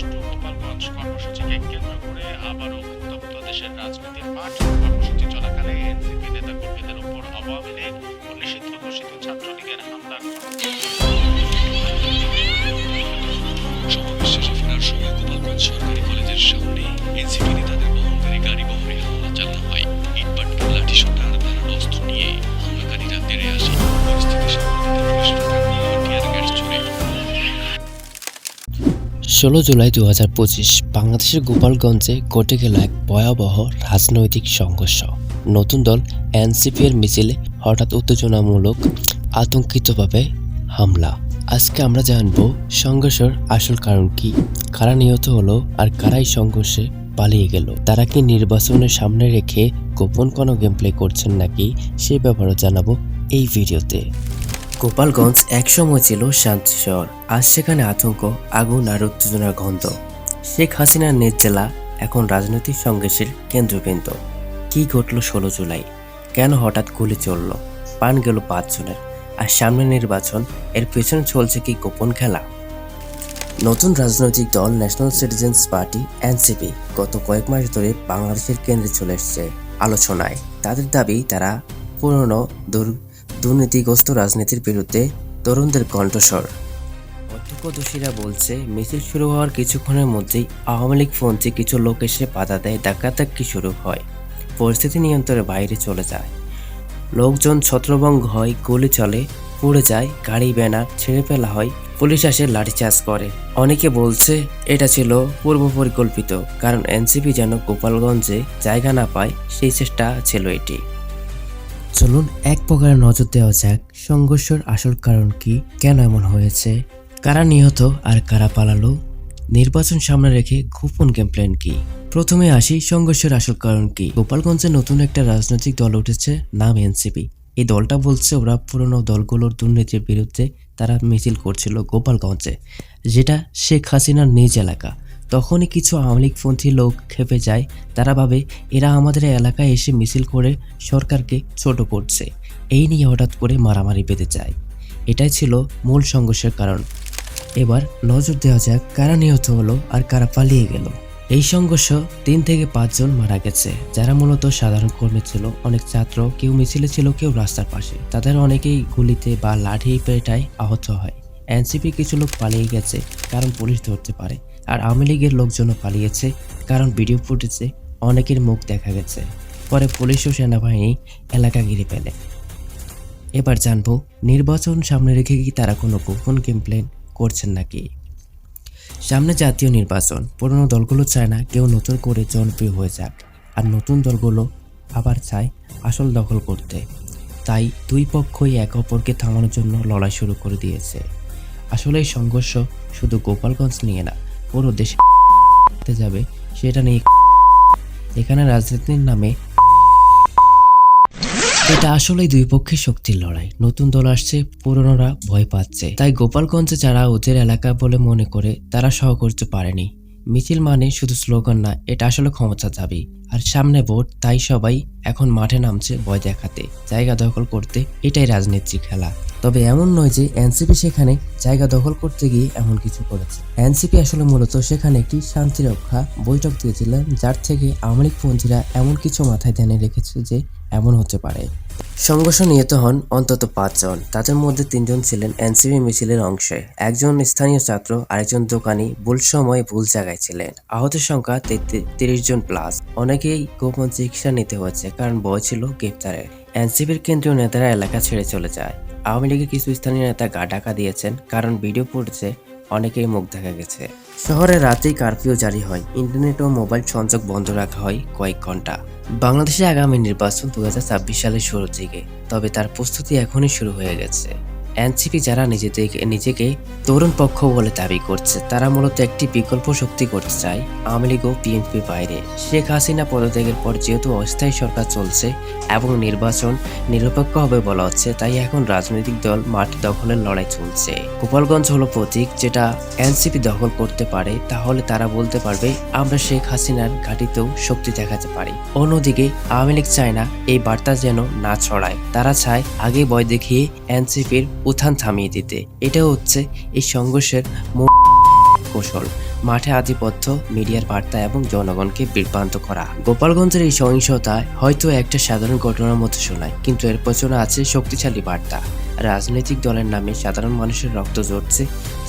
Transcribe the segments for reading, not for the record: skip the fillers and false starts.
Two Gopalganj কর্মসূচিকে কেন্দ্র করে আবারও উত্তপ্ত দেশের রাজনীতির মাঠ। কর্মসূচি চলাকালে এনসিপি নেতাকর্মীদের উপর আওয়ামী লীগ ও নিষিদ্ধ ঘোষিত ছাত্রলীগের হামলার সমাবেশ শেষে ফেরার সময় গোপালগঞ্জ সরকারি কলেজের সামনে এনসিপি নেতাদের বহনকারী গাড়ি বহরে হামলা চালানো হয়। ইটপাটকেল, লাঠিসোঁটা আর ধারালো অস্ত্র নিয়ে হামলাকারীরা তেড়ে আসে। পরিস্থিতি সামলাতে পুলিশরা টিয়ার গ্যাস ছুড়ে। 16 জুলাই 2025 বাংলাদেশের গোপালগঞ্জে ঘটে গেল এক ভয়াবহ রাজনৈতিক সংঘর্ষ। নতুন দল এনসিপি এর মিছিলে হঠাৎ উত্তেজনামূলক আতঙ্কিতভাবে হামলা। আজকে আমরা জানবো সংঘর্ষের আসল কারণ কি, কারা নিহত হলো আর কারাই সংঘর্ষে পালিয়ে গেল। তারা কি নির্বাচনের সামনে রেখে গোপন কোনো গেম প্লে করছেন নাকি, সে ব্যাপারে জানাবো এই ভিডিওতে। গোপালগঞ্জ একসময় ছিল শান্তি শহর, আজ সেখানে আতঙ্ক, আগুন আর উত্তেজনার গন্ধ। শেখ হাসিনার নিজ জেলা এখন রাজনৈতিক সংঘর্ষের কেন্দ্রবিন্দু। কি ঘটলো 16 জুলাই? কেন হঠাৎ গুলি চলল? প্রাণ গেল 5 জনের। আর সামনে নির্বাচন, এর পেছনে চলছে কি গোপন খেলা? নতুন রাজনৈতিক দল ন্যাশনাল সিটিজেন্স পার্টি এনসিপি গত কয়েক মাস ধরে বাংলাদেশের কেন্দ্রে চলে এসেছে আলোচনায়। তাদের দাবি, তারা পুরনো দুর্নীতিগ্রস্ত রাজনীতির বিরুদ্ধে তরুণদের কণ্ঠস্বর। প্রত্যক্ষদর্শীরা বলছে, মিছিল শুরু হওয়ার কিছুক্ষণের মধ্যেই আওয়ামী লীগপন্থী কিছু লোক এসে বাধা দেয়, ডাকাডাকি শুরু হয়, পরিস্থিতি নিয়ন্ত্রণের বাইরে চলে যায়। লোকজন ছত্রভঙ্গ হয়, গুলি চলে, পুড়ে যায়, গাড়ি ব্যানার ছেড়ে ফেলা হয়, পুলিশ আসে লাঠিচার্জ করে। অনেকে বলছে এটা ছিল পূর্ব পরিকল্পিত, কারণ এনসিপি যেন গোপালগঞ্জে জায়গা না পায়, সেই চেষ্টা ছিল এটি। চলুন এক প্রকারে নজর দেওয়া যাক সংঘর্ষের আসল কারণ কি, কেন এমন হয়েছে, কারা নিহত আর কারা পালালো, নির্বাচন সামনে রেখে গোপন গেম প্ল্যান কি। প্রথমে আসি সংঘর্ষের আসল কারণ কি। গোপালগঞ্জে নতুন একটা রাজনৈতিক দল উঠেছে, নাম এনসিপি। এই দলটা বলছে ওরা পুরনো দলগুলোর দুর্নীতির বিরুদ্ধে তারা মিছিল করছিল গোপালগঞ্জে, যেটা শেখ হাসিনার নিজ এলাকা। তখনই কিছু আওয়ামী লীগপন্থী লোক খেপে যায়। তারা ভাবে এরা আমাদের এলাকায় এসে মিছিল করে সরকারকে ছোট করছে। এই নিয়ে হঠাৎ করে মারামারি বেঁধে যায়। এটাই ছিল মূল সংঘর্ষের কারণ। এবার নজর দেওয়া যাক কারা নিহত হলো আর কারা পালিয়ে গেল। এই সংঘর্ষ 3 থেকে 5 জন মারা গেছে, যারা মূলত সাধারণ কর্মী ছিল। অনেক ছাত্র, কেউ মিছিলে ছিল, কেউ রাস্তার পাশে। তাদের অনেকেই গুলিতে বা লাঠি পেটায় আহত হয়। এনসিপি কিছু লোক পালিয়ে গেছে, কারণ পুলিশ ধরতে পারে। আর আওয়ামী লীগের লোকজনও পালিয়েছে, কারণ ভিডিও ফুটেজে অনেকের মুখ দেখা গেছে। পরে পুলিশ ও সেনাবাহিনী এলাকা ঘিরে ফেলে। এবার জানবো নির্বাচন সামনে রেখে কি তারা কোনো গোপন গেম প্ল্যান করছেন নাকি। সামনে জাতীয় নির্বাচন, পুরনো দলগুলো চায় না কেউ নতুন করে জনপ্রিয় হয়ে যাক, আর নতুন দলগুলো আবার চায় আসল দখল করতে। তাই দুই পক্ষই একে অপরকে থামানোর জন্য লড়াই শুরু করে দিয়েছে। আসলে এই সংঘর্ষ শুধু গোপালগঞ্জ নিয়ে না, পুরো দেশে যাবে সেটা নিয়ে। এখানে রাজনীতির নামে এটা আসলেই দুই পক্ষের শক্তির লড়াই। নতুন দল আসছে, পুরনোরা ভয় পাচ্ছে। তাই গোপালগঞ্জে যারা ওদের এলাকা বলে মনে করে তারা সহ করতে পারেনি। মিছিল মানে শুধু স্লোগান না, এটা আসলে ক্ষমতা দাবি। আর সামনে ভোট, তাই সবাই এখন মাঠে নামছে ভয় দেখাতে, জায়গা দখল করতে। এটাই রাজনীতির খেলা। তবে এমন নয় যে এনসিপি সেখানে জায়গা দখল করতে গিয়ে এমন কিছু করেছে। এনসিপি আসলে মূলত সেখানে একটি শান্তিরক্ষা বৈঠক দিয়েছিলেন, যার থেকে আওয়ামী লীগপন্থীরা এমন কিছু মাথায় ধ্যানে রেখেছে যে এমন হতে পারে। সংঘর্ষ নিহত হন অন্তত 5 জন। তাদের মধ্যে 3 জন ছিলেন এনসিপি মিছিলের অংশে। একজন স্থানীয় ছাত্র, আরেকজন দোকানি ভুল সময় ভুল জায়গায় ছিলেন। আহতের সংখ্যা 30 জন প্লাস। অনেকেই গোপন চিকিৎসা নিতে হয়েছে, কারণ ভয় ছিল গ্রেপ্তারের। এনসিপির কেন্দ্রীয় নেতারা এলাকা ছেড়ে চলে যায়। আওয়ামী লীগের কিছু স্থানীয় নেতা গা ঢাকা দিয়েছেন, কারণ ভিডিও ফুটেজে অনেকেই মুখ দেখা গেছে। শহরে রাতেই কারফিউ জারি হয়, ইন্টারনেট ও মোবাইল সংযোগ বন্ধ রাখা হয় কয়েক ঘন্টা। বাংলাদেশে আগামী নির্বাচন 2026 সালের শুরুর দিকে, তবে তার প্রস্তুতি এখনই শুরু হয়ে গেছে। এনসিপি যারা নিজেকে তরুণ পক্ষ বলে দাবি করছে, তারা মূলত একটি বিকল্প শক্তি করতে চায় আওয়ামী লীগ ও বিএনপির বাইরে। শেখ হাসিনা পদত্যাগের পর যেহেতু অস্থায়ী সরকার চলছে এবং নির্বাচন নিরপেক্ষ হবে বলা হচ্ছে, তাই এখন রাজনৈতিক দল মাঠ দখলের লড়াই চলছে। গোপালগঞ্জ হলো প্রতীক, যেটা এনসিপি দখল করতে পারে তাহলে তারা বলতে পারবে আমরা শেখ হাসিনার ঘাঁটিতেও শক্তি দেখাতে পারি। অন্যদিকে আওয়ামী লীগ চায় না এই বার্তা যেন না ছড়ায়। তারা চায় আগে ভয় দেখিয়ে এনসিপির উত্থান থামিয়ে দিতে। এটা হচ্ছে এই সংঘর্ষের মূল। কৌশল, মাঠে আধিপত্য, মিডিয়ার বার্তা এবং জনগণকে বিভ্রান্ত করা। গোপালগঞ্জের এই সহিংসতা হয়তো একটা সাধারণ ঘটনার মতো শোনায়, কিন্তু এর পেছনে আছে শক্তিশালী বার্তা। রাজনৈতিক দলের নামে সাধারণ মানুষের রক্ত ঝরছে,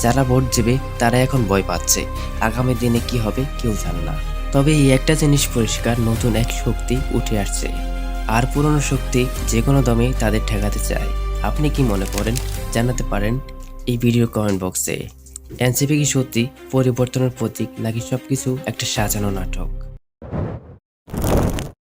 যারা ভোট দেবে তারা এখন ভয় পাচ্ছে। আগামী দিনে কি হবে কেউ জানে না। তবে এই একটা জিনিস পরিষ্কার, নতুন এক শক্তি উঠে আসছে, আর পুরনো শক্তি যে কোনো দমে তাদের ঠেকাতে চায়। আপনি কি মনে করেন জানাতে পারেন এই ভিডিও কমেন্ট বক্সে। এনসিপি কি সত্যি পরিবর্তনের প্রতীক, নাকি সবকিছু একটা সাজানো নাটক?